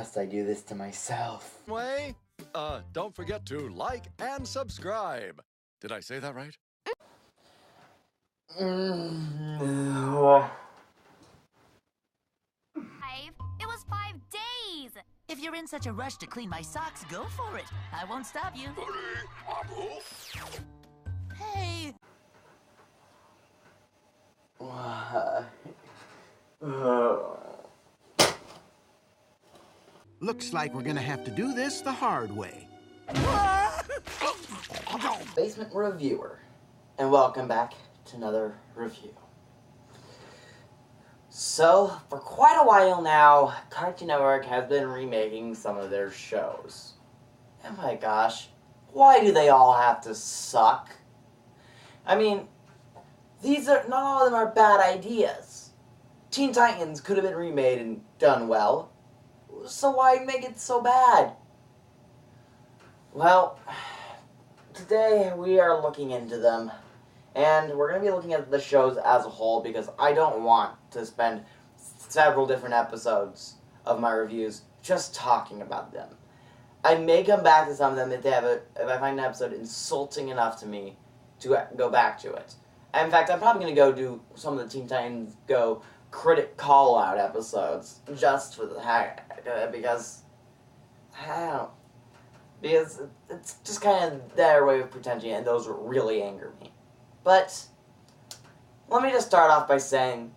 must I do this to myself? Way, don't forget to like and subscribe. Did I say that right? 5. It was 5 days. If you're in such a rush to clean my socks, go for it. I won't stop you. Hey! Looks like we're gonna have to do this the hard way. Basement Reviewer, and welcome back to another review. So, for quite a while now, Cartoon Network has been remaking some of their shows. And my gosh, why do they all have to suck? I mean, not all of them are bad ideas. Teen Titans could have been remade and done well, so why make it so bad? Well, today we are looking into them, and we're going to be looking at the shows as a whole because I don't want to spend several different episodes of my reviews just talking about them. I may come back to some of them if I find an episode insulting enough to me to go back to it. And in fact, I'm probably going to go do some of the Teen Titans Go critic call-out episodes just for the heck of it because it's just kind of their way of pretending, and those really anger me. But let me just start off by saying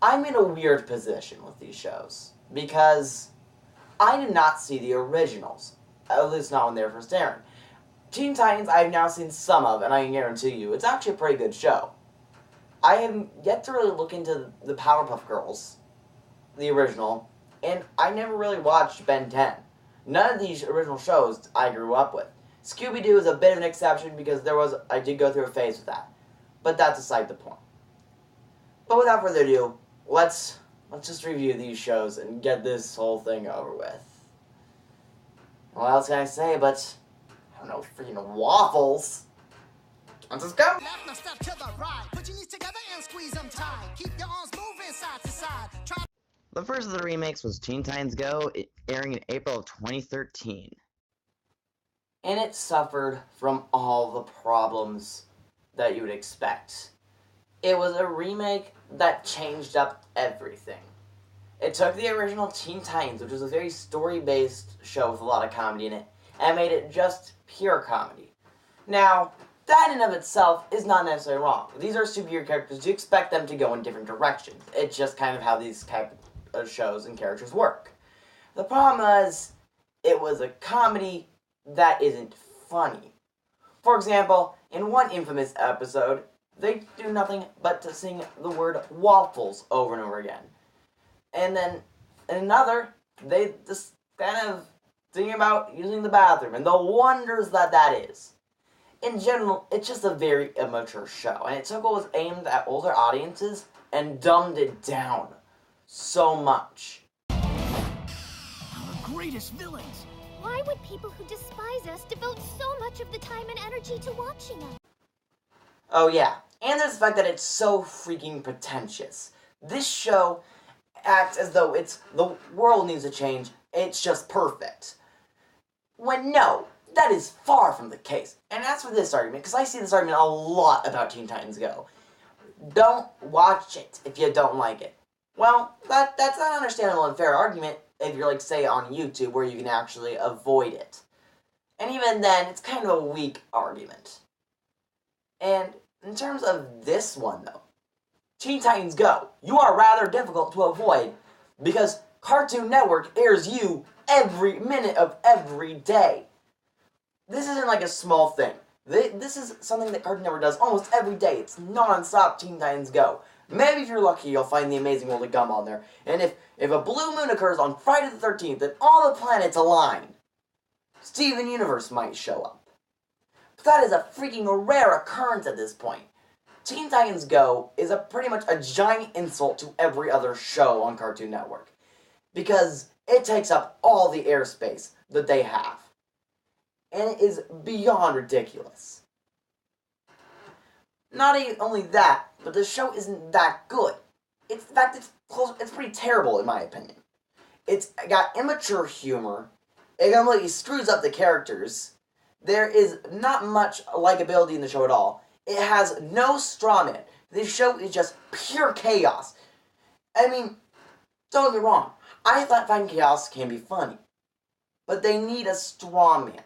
I'm in a weird position with these shows because I did not see the originals, at least not when they were first airing. Teen Titans I've now seen some of, and I can guarantee you it's actually a pretty good show. I have yet to really look into the Powerpuff Girls, the original, and I never really watched Ben 10. None of these original shows I grew up with. Scooby-Doo is a bit of an exception because I did go through a phase with that. But that's aside the point. But without further ado, let's just review these shows and get this whole thing over with. What else can I say but, I don't know, freaking waffles. Let's just go! Now step to the right. Put your knees together and squeeze them tight. Keep your arms moving side to side. The first of the remakes was Teen Titans Go, airing in April of 2013. And it suffered from all the problems that you would expect. It was a remake that changed up everything. It took the original Teen Titans, which was a very story-based show with a lot of comedy in it, and made it just pure comedy. Now, that in of itself is not necessarily wrong. These are superhero characters. You expect them to go in different directions. It's just kind of how these type of shows and characters work. The problem is, it was a comedy that isn't funny. For example, in one infamous episode, they do nothing but to sing the word waffles over and over again. And then, in another, they just kind of sing about using the bathroom and the wonders that is. In general, it's just a very immature show, and it took what was aimed at older audiences and dumbed it down so much. Our greatest villains. Why would people who despise us devote so much of the time and energy to watching us? Oh yeah, and there's the fact that it's so freaking pretentious. This show acts as though the world needs to change, it's just perfect. When no, that is far from the case. And as for this argument, because I see this argument a lot about Teen Titans Go. Don't watch it if you don't like it. Well, that's an understandable and fair argument if you're, like, say, on YouTube where you can actually avoid it. And even then, it's kind of a weak argument. And in terms of this one, though, Teen Titans Go, you are rather difficult to avoid because Cartoon Network airs you every minute of every day. This isn't like a small thing. This is something that Cartoon Network does almost every day. It's non-stop Teen Titans Go. Maybe if you're lucky, you'll find the Amazing World of Gum on there. And if a blue moon occurs on Friday the 13th and all the planets align, Steven Universe might show up. But that is a freaking rare occurrence at this point. Teen Titans Go is pretty much a giant insult to every other show on Cartoon Network. Because it takes up all the airspace that they have. And it is beyond ridiculous. Not only that, but the show isn't that good. In fact, it's pretty terrible in my opinion. It's got immature humor. It completely screws up the characters. There is not much likability in the show at all. It has no strawman. This show is just pure chaos. I mean, don't get me wrong. I find chaos can be funny. But they need a strawman.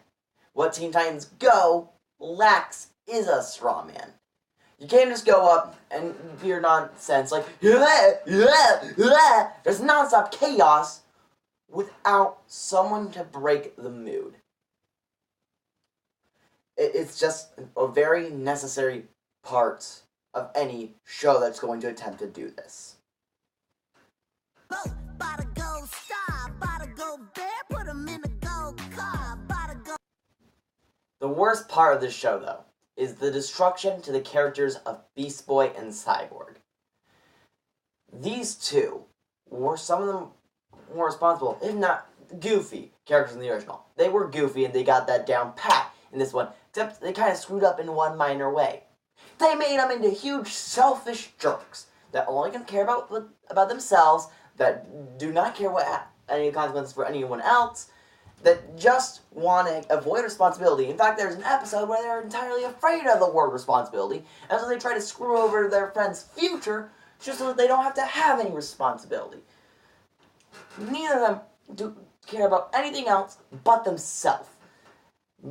What Teen Titans Go lacks is a strawman. You can't just go up and hear nonsense like, yeah, yeah, yeah. There's nonstop chaos without someone to break the mood. It's just a very necessary part of any show that's going to attempt to do this. The worst part of this show, though, is the destruction to the characters of Beast Boy and Cyborg. These two were some of them more responsible, if not goofy, characters in the original. They were goofy and they got that down pat in this one, except they kind of screwed up in one minor way. They made them into huge selfish jerks that only can care about themselves, that do not care what any consequences for anyone else, that just want to avoid responsibility. In fact, there's an episode where they're entirely afraid of the word responsibility, and so they try to screw over their friend's future just so that they don't have to have any responsibility. Neither of them do care about anything else but themselves.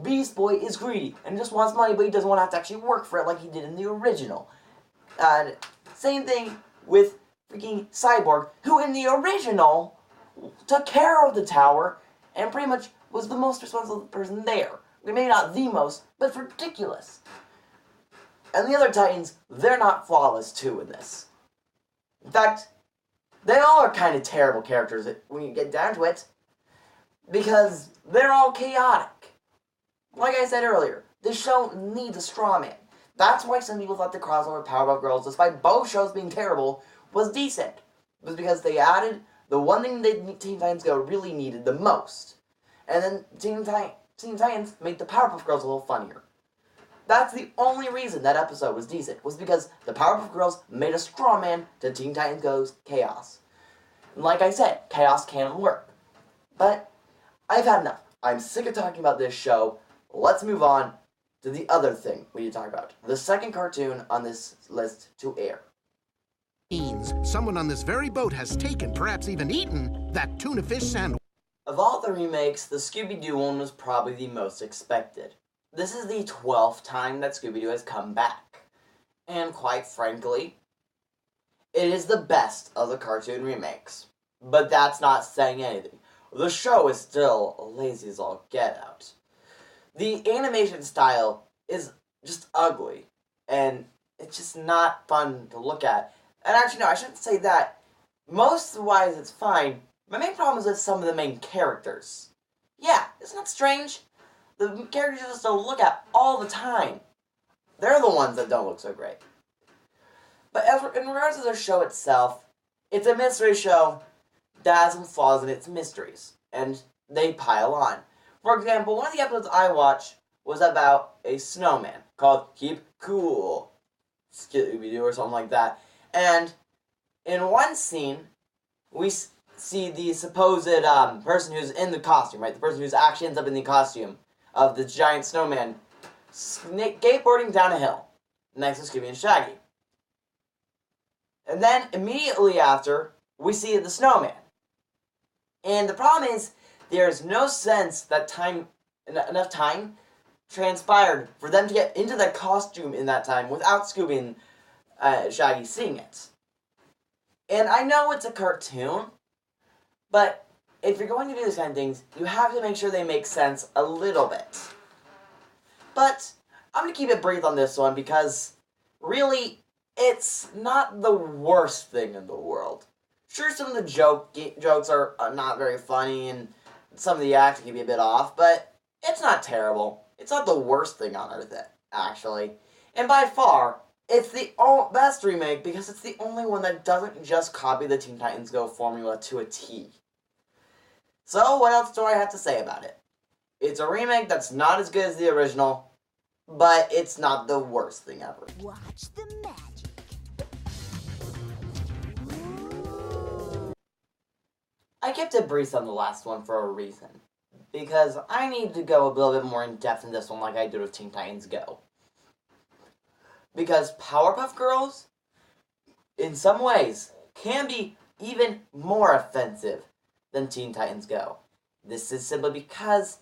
Beast Boy is greedy and just wants money, but he doesn't want to have to actually work for it like he did in the original. Same thing with freaking Cyborg, who in the original took care of the tower and pretty much was the most responsible person there. Maybe not the most, but ridiculous. And the other Titans, they're not flawless too in this. In fact, they all are kind of terrible characters when you get down to it, because they're all chaotic. Like I said earlier, this show needs a straw man. That's why some people thought the crossover with Powerpuff Girls, despite both shows being terrible, was decent. It was because they added the one thing that Teen Titans Go really needed the most. And then Teen Titans made the Powerpuff Girls a little funnier. That's the only reason that episode was decent, was because the Powerpuff Girls made a straw man to Teen Titans Go's chaos. And like I said, chaos can work. But I've had enough. I'm sick of talking about this show. Let's move on to the other thing we need to talk about. The second cartoon on this list to air. Someone on this very boat has taken, perhaps even eaten, that tuna fish sandwich. Of all the remakes, the Scooby-Doo one was probably the most expected. This is the 12th time that Scooby-Doo has come back. And quite frankly, it is the best of the cartoon remakes. But that's not saying anything. The show is still lazy as all get out. The animation style is just ugly, and it's just not fun to look at. And actually, no, I shouldn't say that. Most-wise, it's fine. My main problem is with some of the main characters. Yeah, isn't that strange? The characters you just don't look at all the time. They're the ones that don't look so great. But in regards to the show itself, it's a mystery show that has some flaws in its mysteries, and they pile on. For example, one of the episodes I watched was about a snowman called Keep Cool, Scooby-Doo or something like that. And in one scene, we see the supposed person who's in the costume, right? The person who's actually ends up in the costume of the giant snowman skateboarding down a hill next to Scooby and Shaggy. And then immediately after, we see the snowman. And the problem is, there's no sense that enough time transpired for them to get into the costume in that time without Scooby and Shaggy seeing it. And I know it's a cartoon, but if you're going to do these kind of things, you have to make sure they make sense a little bit. But I'm going to keep it brief on this one because, really, it's not the worst thing in the world. Sure, some of the jokes are not very funny, and some of the acting can be a bit off, but it's not terrible. It's not the worst thing on earth, actually. And by far, it's the best remake because it's the only one that doesn't just copy the Teen Titans Go formula to a T. So, what else do I have to say about it? It's a remake that's not as good as the original, but it's not the worst thing ever. Watch the magic. I kept it brief on the last one for a reason. Because I need to go a little bit more in depth in this one like I did with Teen Titans Go. Because Powerpuff Girls, in some ways, can be even more offensive than Teen Titans Go. This is simply because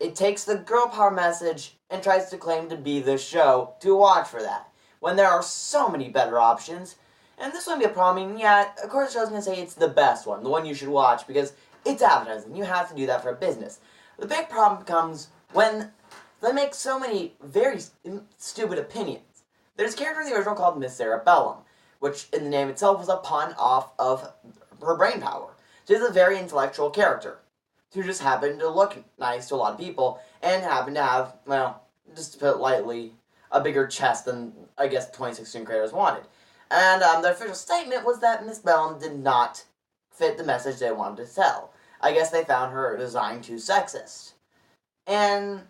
it takes the girl power message and tries to claim to be the show to watch for that, when there are so many better options. And this wouldn't be a problem. I mean, yeah, of course the show's going to say it's the best one, the one you should watch, because it's advertising. You have to do that for a business. The big problem comes when they make so many very stupid opinions. There's a character in the original called Miss Cerebellum, which in the name itself was a pun off of her brain power. She's a very intellectual character who just happened to look nice to a lot of people and happened to have, well, just to put it lightly, a bigger chest than, I guess, 2016 creators wanted. And the official statement was that Miss Bellum did not fit the message they wanted to sell. I guess they found her design too sexist. And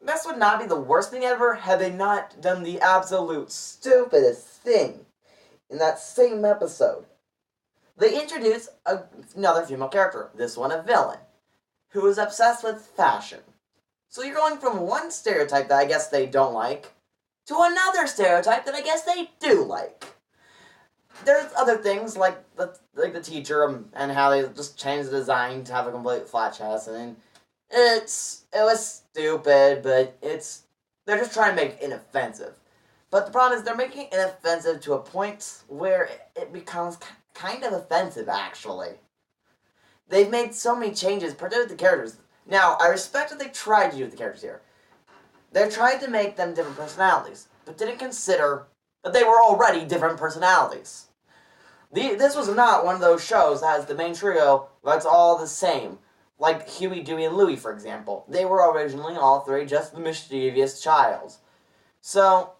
this would not be the worst thing ever had they not done the absolute stupidest thing in that same episode. They introduced another female character, this one a villain, who is obsessed with fashion. So you're going from one stereotype that I guess they don't like to another stereotype that I guess they do like. There's other things like the teacher and how they just changed the design to have a complete flat chest, and it was stupid, but they're just trying to make it inoffensive. But the problem is they're making it inoffensive to a point where it becomes kind of offensive, actually. They've made so many changes, particularly with the characters. Now, I respect what they tried to do with the characters here. They tried to make them different personalities, but didn't consider that they were already different personalities. This was not one of those shows that has the main trio that's all the same. Like Huey, Dewey, and Louie, for example. They were originally all three just the mischievous child. So,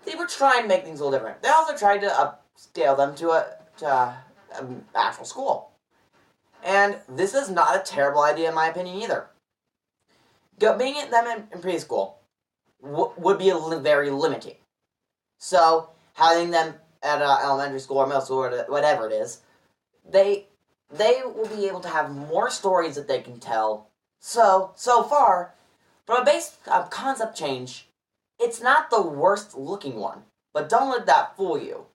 they were trying to make things a little different. They also tried to upscale them to actual school. And this is not a terrible idea in my opinion either. Being them in preschool would be very limiting. So, having them at elementary school or middle school or whatever it is, they will be able to have more stories that they can tell. So far, from a base concept change, it's not the worst looking one. But don't let that fool you.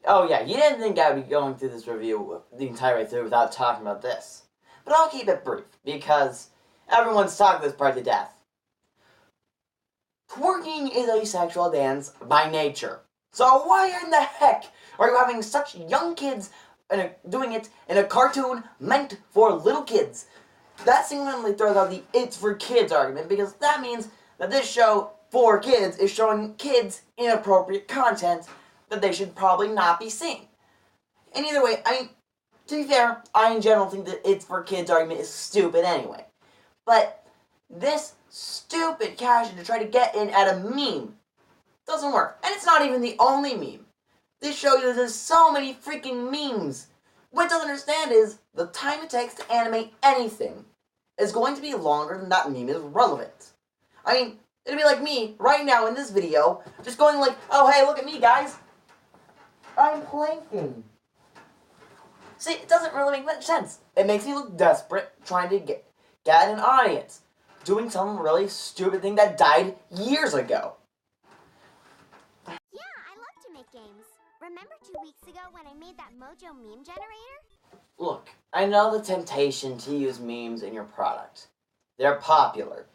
Oh yeah, you didn't think I would be going through this review the entire way through without talking about this. But I'll keep it brief, because everyone's talked this part to death. Twerking is a sexual dance by nature. So why in the heck are you having such young kids doing it in a cartoon meant for little kids? That singularly throws out the "it's for kids" argument, because that means that this show for kids is showing kids inappropriate content that they should probably not be seeing. And either way, I mean, to be fair, I in general think that "it's for kids" argument is stupid anyway. But this stupid cash to try to get in at a meme doesn't work. And it's not even the only meme. This show uses so many freaking memes. What it doesn't understand is the time it takes to animate anything is going to be longer than that meme is relevant. I mean, it'd be like me right now in this video, just going like, "Oh hey, look at me guys, I'm planking." See, it doesn't really make much sense. It makes me look desperate trying to get an audience, doing some really stupid thing that died years ago. Yeah, I love to make games. Remember 2 weeks ago when I made that Mojo meme generator? Look, I know the temptation to use memes in your product. They're popular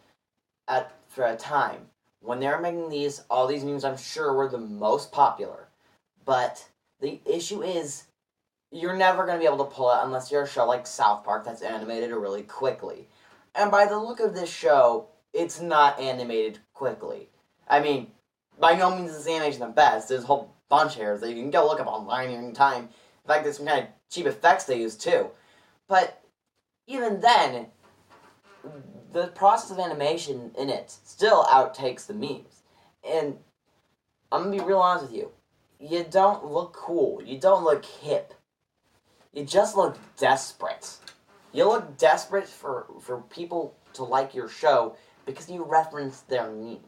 for a time. When they were making all these memes I'm sure were the most popular. But the issue is, you're never going to be able to pull it unless you're a show like South Park that's animated really quickly. And by the look of this show, it's not animated quickly. I mean, by no means is the animation the best. There's a whole bunch of errors that you can go look up online in time. In fact, there's some kind of cheap effects they use too. But even then, the process of animation in it still outtakes the memes. And I'm going to be real honest with you. You don't look cool. You don't look hip. You just look desperate. You look desperate for people to like your show because you reference their memes.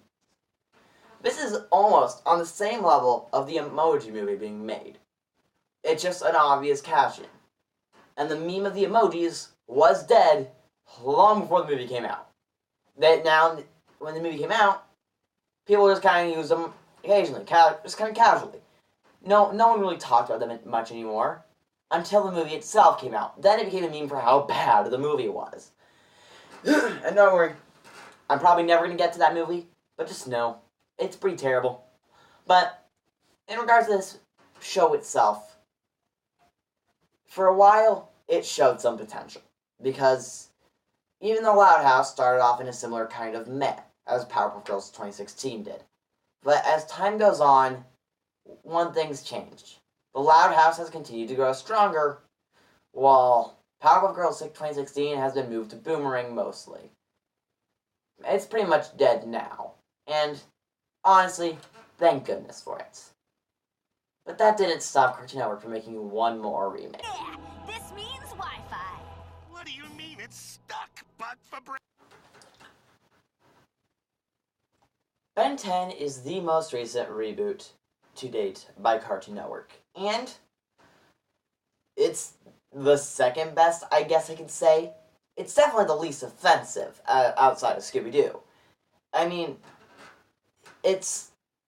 This is almost on the same level of the Emoji Movie being made. It's just an obvious cash-in. And the meme of the emojis was dead long before the movie came out. That now, when the movie came out, people just kind of use them occasionally, just kind of casually. No one really talked about them much anymore until the movie itself came out. Then it became a meme for how bad the movie was. And don't worry, I'm probably never going to get to that movie, but just know, it's pretty terrible. But, in regards to this show itself, for a while, it showed some potential. Because even though Loud House started off in a similar kind of meh, as Powerpuff Girls 2016 did. But as time goes on, one thing's changed. The Loud House has continued to grow stronger, while Powerpuff Girls 2016 has been moved to Boomerang mostly. It's pretty much dead now. And, honestly, thank goodness for it. But that didn't stop Cartoon Network from making one more remake. Yeah, this means Wi-Fi. What do you mean it's stuck, but for Ben 10 is the most recent reboot to date by Cartoon Network. And it's the second best, I guess I could say. It's definitely the least offensive outside of Scooby-Doo. I mean, it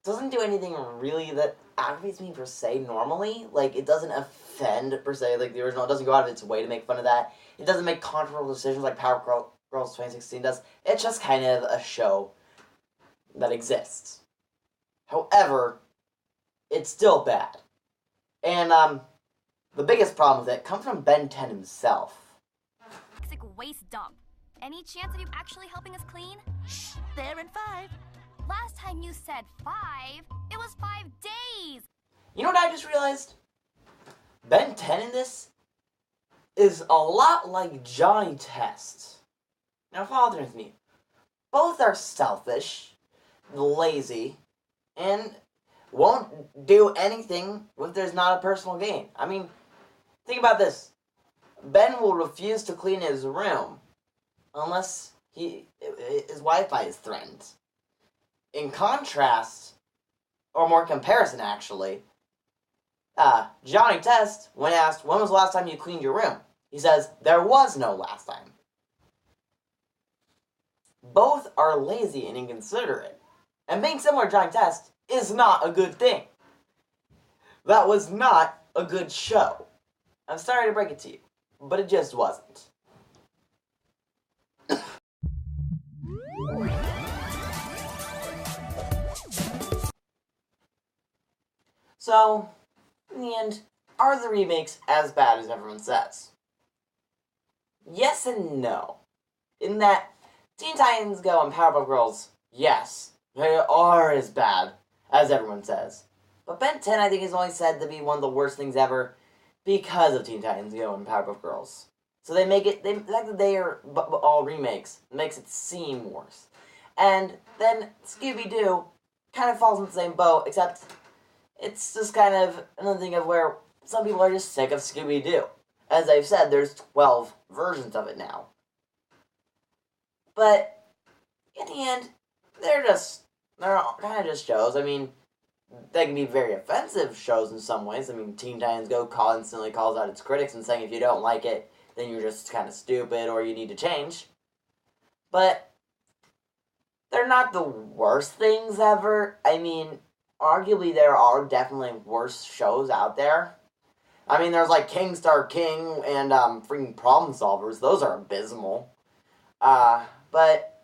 doesn't do anything really that aggravates me per se normally. Like, it doesn't offend per se like the original. It doesn't go out of its way to make fun of that. It doesn't make controversial decisions like Powerpuff Girls 2016 does. It's just kind of a show that exists. However, it's still bad. And, the biggest problem with it comes from Ben 10 himself. Toxic waste dump. Any chance of you actually helping us clean? Shh, there in 5. Last time you said 5, it was 5 days. You know what I just realized? Ben 10 in this is a lot like Johnny Test. Now follow with me. Both are selfish, lazy, and won't do anything if there's not a personal gain. I mean, think about this. Ben will refuse to clean his room unless his Wi-Fi is threatened. In contrast, or more comparison actually, Johnny Test, when asked, when was the last time you cleaned your room? He says, there was no last time. Both are lazy and inconsiderate. And being similar to Johnny Test is not a good thing. That was not a good show. I'm sorry to break it to you, but it just wasn't. So, in the end, are the remakes as bad as everyone says? Yes and no. In that, Teen Titans Go and Powerpuff Girls, yes, they are as bad as everyone says. But Ben 10, I think, is only said to be one of the worst things ever because of Teen Titans Go and Powerpuff Girls. So the fact that they are all remakes makes it seem worse. And then Scooby-Doo kind of falls in the same boat, except it's just kind of another thing of where some people are just sick of Scooby-Doo. As I've said, there's 12 versions of it now. But in the end, they're kind of just shows. I mean, they can be very offensive shows in some ways. I mean, Teen Titans Go constantly calls out its critics and saying if you don't like it, then you're just kind of stupid or you need to change. But they're not the worst things ever. I mean, arguably there are definitely worse shows out there. I mean, there's like King Star King and freaking Problem Solvers. Those are abysmal. But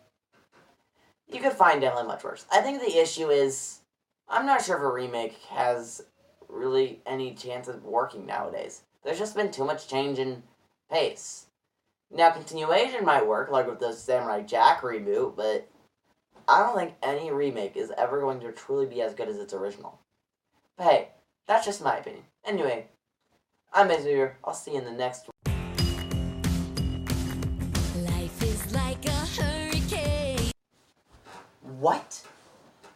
you could find definitely much worse. I think the issue is, I'm not sure if a remake has really any chance of working nowadays. There's just been too much change in pace. Now, continuation might work, like with the Samurai Jack reboot, but I don't think any remake is ever going to truly be as good as its original. But hey, that's just my opinion. Anyway, I'm Xavier. I'll see you in the next one. Life is like a hurricane. What?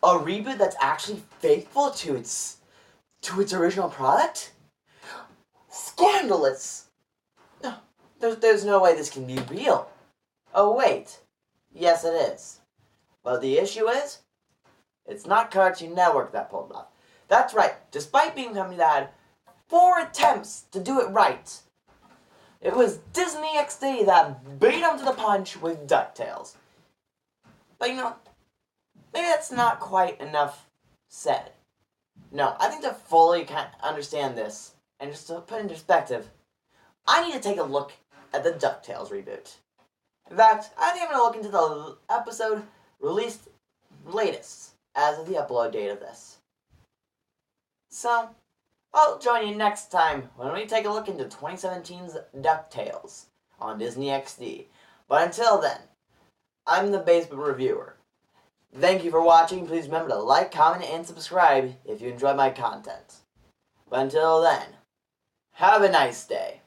A reboot that's actually faithful to its original product? Scandalous! No, there's no way this can be real. Oh wait, yes it is. But the issue is, It's not Cartoon Network that pulled it off. That's right, despite being a company that had 4 attempts to do it right, it was Disney XD that beat them to the punch with DuckTales. But maybe that's not quite enough said. No, I think to fully understand this, and just to put it in perspective, I need to take a look at the DuckTales reboot. In fact, I think I'm going to look into the episode released latest as of the upload date of this. So, I'll join you next time when we take a look into 2017's DuckTales on Disney XD. But until then, I'm the Basement Reviewer. Thank you for watching. Please remember to like, comment, and subscribe if you enjoy my content. But until then, have a nice day.